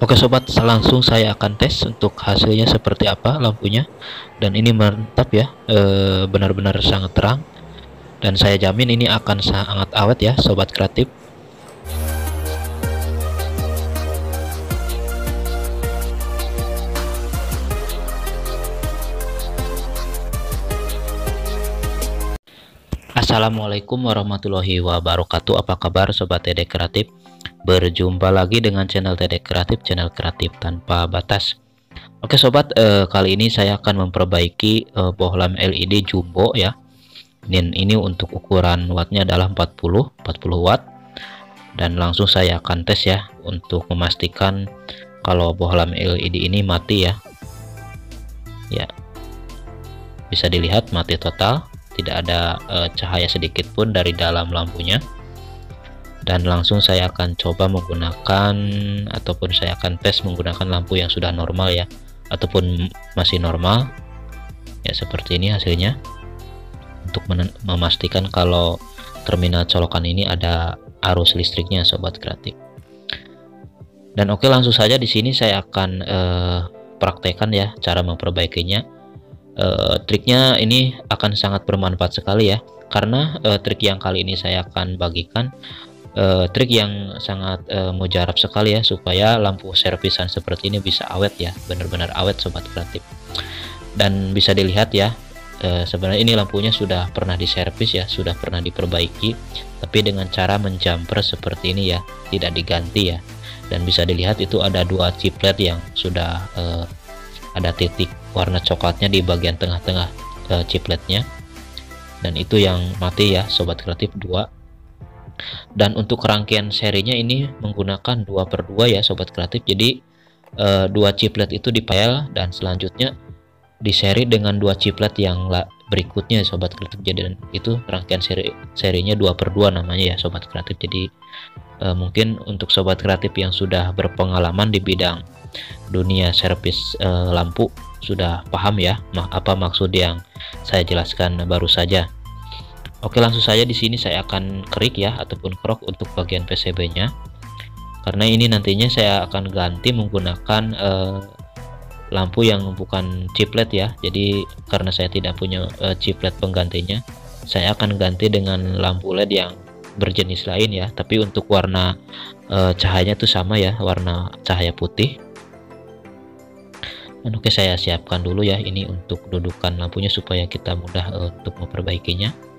Oke sobat, langsung saya akan tes untuk hasilnya seperti apa lampunya. Dan ini mantap ya, benar-benar sangat terang. Dan saya jamin ini akan sangat awet ya sobat kreatif. Assalamualaikum warahmatullahi wabarakatuh. Apa kabar sobat TD Kreatif? Berjumpa lagi dengan channel TD Kreatif, channel kreatif tanpa batas. Oke sobat, kali ini saya akan memperbaiki bohlam LED jumbo ya. Dan ini untuk ukuran wattnya adalah 40 watt. Dan langsung saya akan tes ya untuk memastikan kalau bohlam LED ini mati ya. Ya, bisa dilihat mati total. Tidak ada cahaya sedikit pun dari dalam lampunya. Dan langsung saya akan coba menggunakan ataupun saya akan tes menggunakan lampu yang sudah normal ya, ataupun masih normal ya, seperti ini hasilnya, untuk memastikan kalau terminal colokan ini ada arus listriknya sobat kreatif. Dan oke, langsung saja di sini saya akan praktekkan ya cara memperbaikinya. Triknya ini akan sangat bermanfaat sekali ya, karena trik yang kali ini saya akan bagikan trik yang sangat mujarab sekali ya, supaya lampu servisan seperti ini bisa awet ya, benar-benar awet sobat kreatif. Dan bisa dilihat ya, sebenarnya ini lampunya sudah pernah diservis ya, sudah pernah diperbaiki, tapi dengan cara menjumper seperti ini ya, tidak diganti ya. Dan bisa dilihat itu ada dua chiplet yang sudah ada titik warna coklatnya di bagian tengah-tengah chipletnya, dan itu yang mati ya sobat kreatif, 2. Dan untuk rangkaian serinya ini menggunakan 2/2 ya sobat kreatif. Jadi dua chiplet itu dipel dan selanjutnya diseri dengan dua chiplet yang berikutnya sobat kreatif. Jadi itu rangkaian serinya 2/2 namanya ya sobat kreatif. Jadi mungkin untuk sobat kreatif yang sudah berpengalaman di bidang dunia servis lampu sudah paham ya apa maksud yang saya jelaskan baru saja. Oke, langsung saja di sini saya akan kerik ya ataupun krok untuk bagian PCB-nya, karena ini nantinya saya akan ganti menggunakan lampu yang bukan chiplet ya. Jadi karena saya tidak punya chiplet penggantinya, saya akan ganti dengan lampu LED yang berjenis lain ya, tapi untuk warna cahayanya itu sama ya, warna cahaya putih. Dan oke, saya siapkan dulu ya ini untuk dudukan lampunya supaya kita mudah untuk memperbaikinya.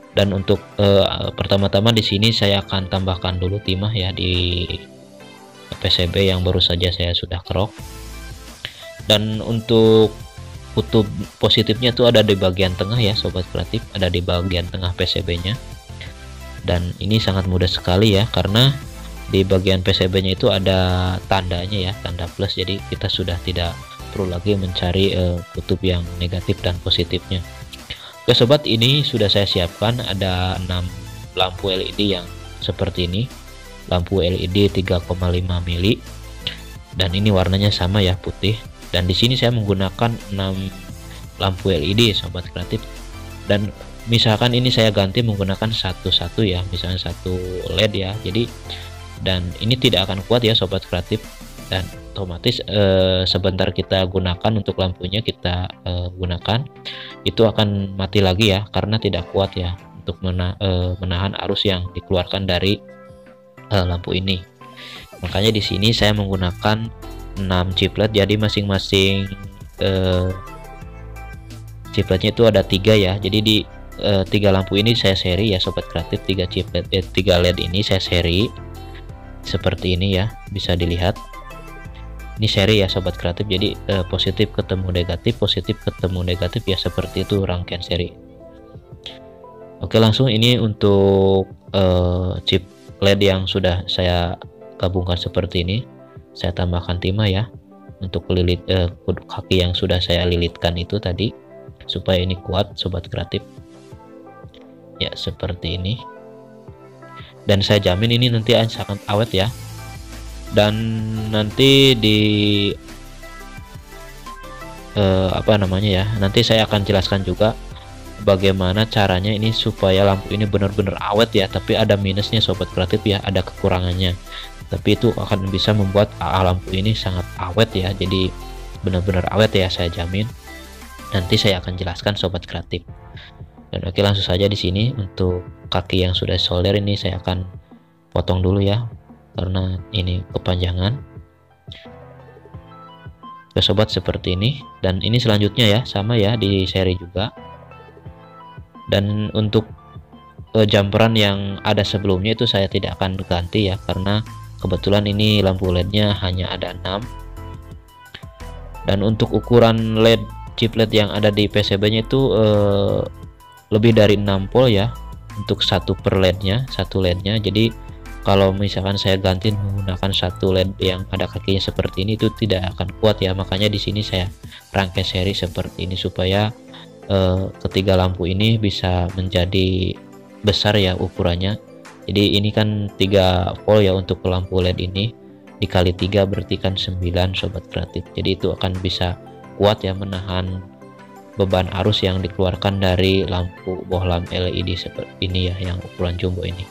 Dan untuk pertama-tama di sini saya akan tambahkan dulu timah ya di PCB yang baru saja saya sudah kerok. Dan untuk kutub positifnya itu ada di bagian tengah ya sobat kreatif, ada di bagian tengah PCB-nya. Dan ini sangat mudah sekali ya, karena di bagian PCB-nya itu ada tandanya ya, tanda plus. Jadi kita sudah tidak perlu lagi mencari kutub yang negatif dan positifnya. Oke sobat, ini sudah saya siapkan ada 6 lampu LED yang seperti ini, lampu LED 3,5 mili, dan ini warnanya sama ya, putih. Dan di sini saya menggunakan 6 lampu LED sobat kreatif. Dan misalkan ini saya ganti menggunakan satu-satu ya, misalnya satu LED ya. Jadi dan ini tidak akan kuat ya sobat kreatif, dan otomatis sebentar kita gunakan untuk lampunya kita gunakan itu akan mati lagi ya, karena tidak kuat ya untuk menahan arus yang dikeluarkan dari lampu ini. Makanya di sini saya menggunakan 6 chiplet, jadi masing-masing chipletnya itu ada 3 ya. Jadi di 3 lampu ini saya seri ya sobat kreatif, 3 chiplet 3 LED ini saya seri seperti ini ya, bisa dilihat ini seri ya sobat kreatif. Jadi positif ketemu negatif, positif ketemu negatif ya, seperti itu rangkaian seri. Oke, langsung ini untuk chip LED yang sudah saya gabungkan seperti ini, saya tambahkan timah ya untuk lilit kaki yang sudah saya lilitkan itu tadi, supaya ini kuat sobat kreatif ya, seperti ini. Dan saya jamin ini nanti sangat awet ya. Dan nanti di apa namanya ya, nanti saya akan jelaskan juga bagaimana caranya ini supaya lampu ini benar-benar awet ya, tapi ada minusnya sobat kreatif ya, ada kekurangannya. tapi itu akan bisa membuat lampu ini sangat awet ya, jadi benar-benar awet ya, saya jamin. Nanti saya akan jelaskan sobat kreatif. Dan oke, langsung saja di sini untuk kaki yang sudah solder ini saya akan potong dulu ya, karena ini kepanjangan. Oke sobat, seperti ini. Dan ini selanjutnya ya, sama ya, di seri juga. Dan untuk jumperan yang ada sebelumnya itu saya tidak akan ganti ya, karena kebetulan ini lampu LED-nya hanya ada 6. Dan untuk ukuran LED, chip LED yang ada di PCB-nya itu lebih dari 6 volt ya, untuk satu per LED-nya, satu LED-nya. Jadi kalau misalkan saya ganti menggunakan satu LED yang ada kakinya seperti ini, itu tidak akan kuat ya. Makanya di sini saya rangkai seri seperti ini supaya ketiga lampu ini bisa menjadi besar ya ukurannya. Jadi ini kan 3 volt ya untuk lampu LED ini, dikali 3 berarti kan 9 sobat kreatif. Jadi itu akan bisa kuat ya, menahan beban arus yang dikeluarkan dari lampu bohlam LED seperti ini ya, yang ukuran jumbo ini.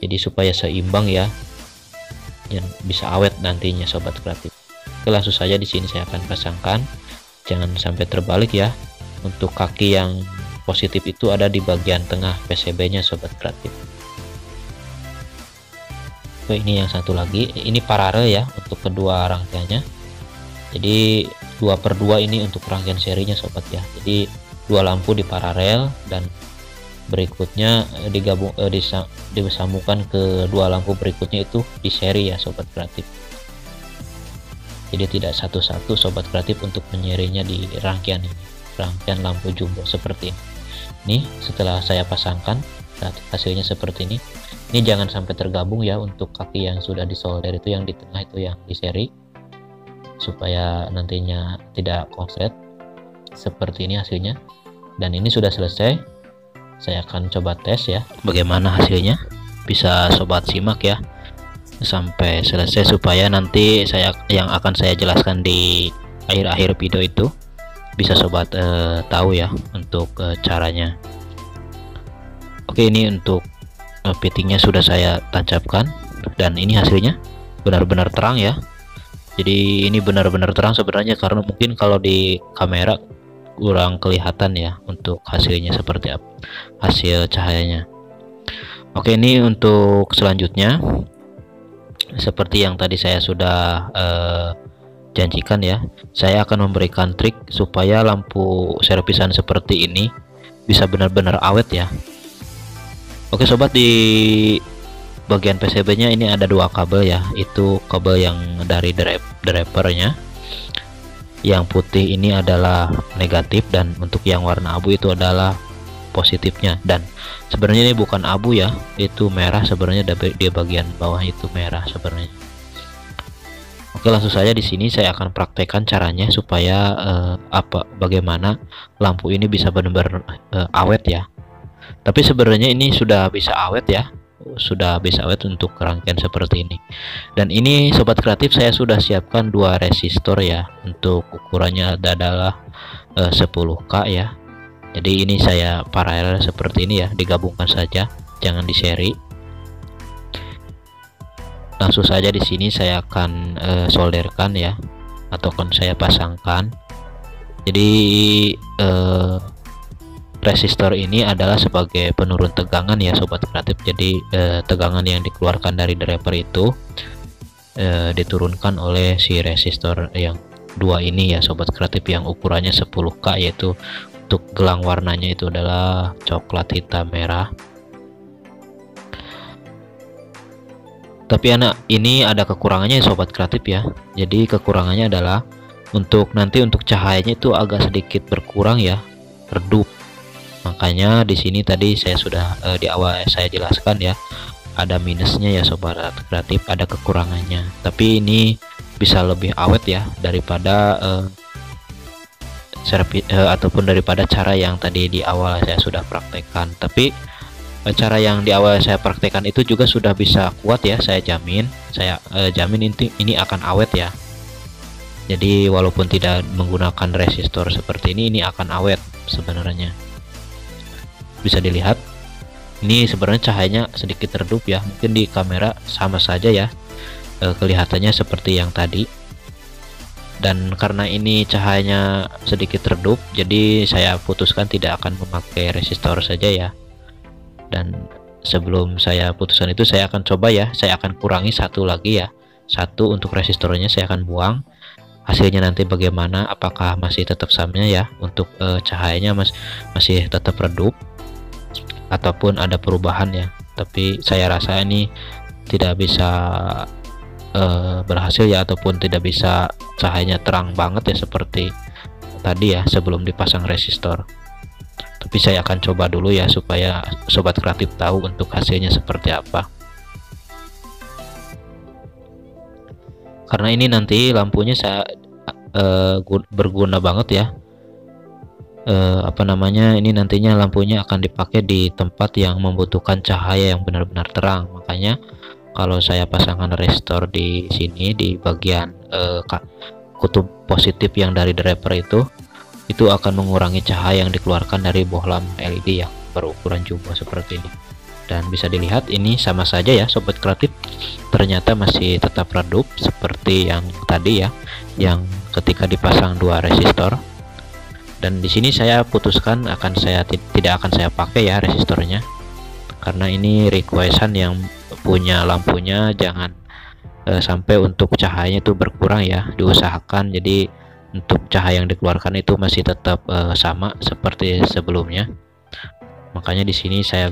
Jadi supaya seimbang ya, yang bisa awet nantinya sobat kreatif. Oke, langsung saja di sini saya akan pasangkan, jangan sampai terbalik ya. Untuk kaki yang positif itu ada di bagian tengah PCB-nya sobat kreatif. Oke, ini yang satu lagi, ini paralel ya untuk kedua rangkaiannya. Jadi 2/2 ini untuk rangkaian serinya sobat ya. Jadi dua lampu di paralel dan berikutnya digabung disambungkan ke dua lampu berikutnya itu di seri ya sobat kreatif. Jadi tidak satu-satu sobat kreatif untuk menyerinya di rangkaian ini, rangkaian lampu jumbo seperti ini. Nih setelah saya pasangkan hasilnya seperti ini. Ini jangan sampai tergabung ya untuk kaki yang sudah disolder itu, yang di tengah itu yang di seri, supaya nantinya tidak konslet. Seperti ini hasilnya. Dan ini sudah selesai. Saya akan coba tes ya bagaimana hasilnya. Bisa sobat simak ya sampai selesai supaya nanti yang akan saya jelaskan di akhir-akhir video itu bisa sobat tahu ya untuk caranya. Oke, ini untuk fittingnya sudah saya tancapkan dan ini hasilnya benar-benar terang ya. Jadi ini benar-benar terang sebenarnya, karena mungkin kalau di kamera kurang kelihatan ya untuk hasilnya seperti apa, hasil cahayanya. Oke, ini untuk selanjutnya seperti yang tadi saya sudah janjikan ya, saya akan memberikan trik supaya lampu servisan seperti ini bisa benar-benar awet ya. Oke sobat, di bagian PCB nya ini ada dua kabel ya, itu kabel yang dari drivernya. Yang putih ini adalah negatif dan untuk yang warna abu itu adalah positifnya. Dan sebenarnya ini bukan abu ya, itu merah sebenarnya, di bagian bawah itu merah sebenarnya. Oke, langsung saja di sini saya akan praktekkan caranya supaya bagaimana lampu ini bisa benar-benar awet ya. Tapi sebenarnya ini sudah bisa awet ya, sudah bisa awet untuk rangkaian seperti ini. Dan ini sobat kreatif, saya sudah siapkan dua resistor ya, untuk ukurannya adalah 10K ya. Jadi ini saya paralel seperti ini ya, digabungkan saja, jangan di seri. Langsung saja di sini saya akan solderkan ya, ataupun saya pasangkan. Jadi resistor ini adalah sebagai penurun tegangan ya sobat kreatif. Jadi tegangan yang dikeluarkan dari driver itu diturunkan oleh si resistor yang dua ini ya sobat kreatif, yang ukurannya 10K, yaitu untuk gelang warnanya itu adalah coklat hitam merah. Tapi ini ada kekurangannya ya sobat kreatif ya. Jadi kekurangannya adalah untuk cahayanya itu agak sedikit berkurang ya, redup. Makanya di sini tadi saya sudah di awal saya jelaskan ya, ada minusnya ya sobat kreatif, ada kekurangannya. Tapi ini bisa lebih awet ya daripada ataupun daripada cara yang tadi di awal saya sudah praktekkan. Tapi cara yang di awal saya praktekkan itu juga sudah bisa kuat ya, saya jamin. Saya jamin ini akan awet ya. Jadi walaupun tidak menggunakan resistor seperti ini akan awet sebenarnya. Bisa dilihat Ini sebenarnya cahayanya sedikit redup ya, mungkin di kamera sama saja ya, kelihatannya seperti yang tadi. Dan karena ini cahayanya sedikit redup, jadi saya putuskan tidak akan memakai resistor saja ya. Dan sebelum saya putuskan itu, saya akan coba ya, saya akan kurangi satu lagi ya, satu untuk resistornya saya akan buang. Hasilnya nanti bagaimana, apakah masih tetap sama ya, untuk cahayanya masih tetap redup ataupun ada perubahan ya. Tapi saya rasa ini tidak bisa berhasil ya, ataupun tidak bisa cahayanya terang banget ya seperti tadi ya sebelum dipasang resistor. Tapi saya akan coba dulu ya, supaya sobat kreatif tahu untuk hasilnya seperti apa. Karena ini nanti lampunya saya berguna banget ya, ini nantinya lampunya akan dipakai di tempat yang membutuhkan cahaya yang benar-benar terang. Makanya kalau saya pasangkan resistor di sini di bagian kutub positif yang dari driver itu akan mengurangi cahaya yang dikeluarkan dari bohlam LED yang berukuran jumbo seperti ini. Dan bisa dilihat ini sama saja ya sobat kreatif, ternyata masih tetap redup seperti yang tadi ya, yang ketika dipasang dua resistor. Dan di sini saya putuskan tidak akan saya pakai ya resistornya, karena ini requestan yang punya lampunya, jangan sampai untuk cahayanya itu berkurang ya, diusahakan jadi untuk cahaya yang dikeluarkan itu masih tetap sama seperti sebelumnya. Makanya di sini saya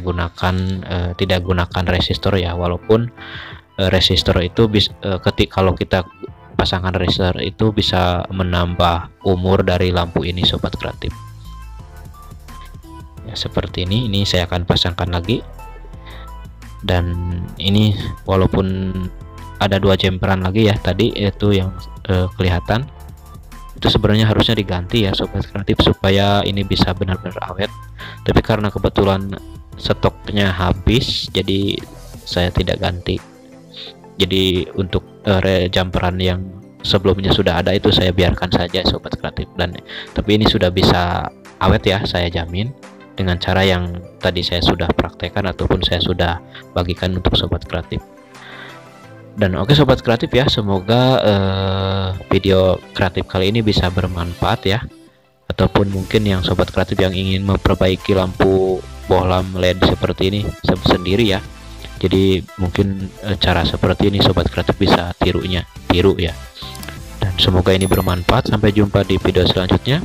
tidak gunakan resistor ya, walaupun resistor itu kalau kita pasangkan resistor itu bisa menambah umur dari lampu ini sobat kreatif ya, seperti ini saya akan pasangkan lagi. Dan ini walaupun ada dua jemperan lagi ya tadi, itu yang kelihatan itu sebenarnya harusnya diganti ya sobat kreatif, supaya ini bisa benar-benar awet. Tapi karena kebetulan stoknya habis, jadi saya tidak ganti. Jadi untuk jumperan yang sebelumnya sudah ada itu saya biarkan saja sobat kreatif. Tapi ini sudah bisa awet ya, saya jamin, dengan cara yang tadi saya sudah praktekkan ataupun saya sudah bagikan untuk sobat kreatif. Dan oke sobat kreatif ya, semoga video kreatif kali ini bisa bermanfaat ya, ataupun mungkin yang sobat kreatif yang ingin memperbaiki lampu bohlam LED seperti ini sendiri ya, jadi mungkin cara seperti ini sobat kreatif bisa tiru ya. Dan semoga ini bermanfaat. Sampai jumpa di video selanjutnya.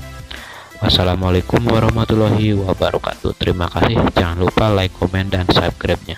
Wassalamualaikum warahmatullahi wabarakatuh. Terima kasih, jangan lupa like, komen, dan subscribe nya.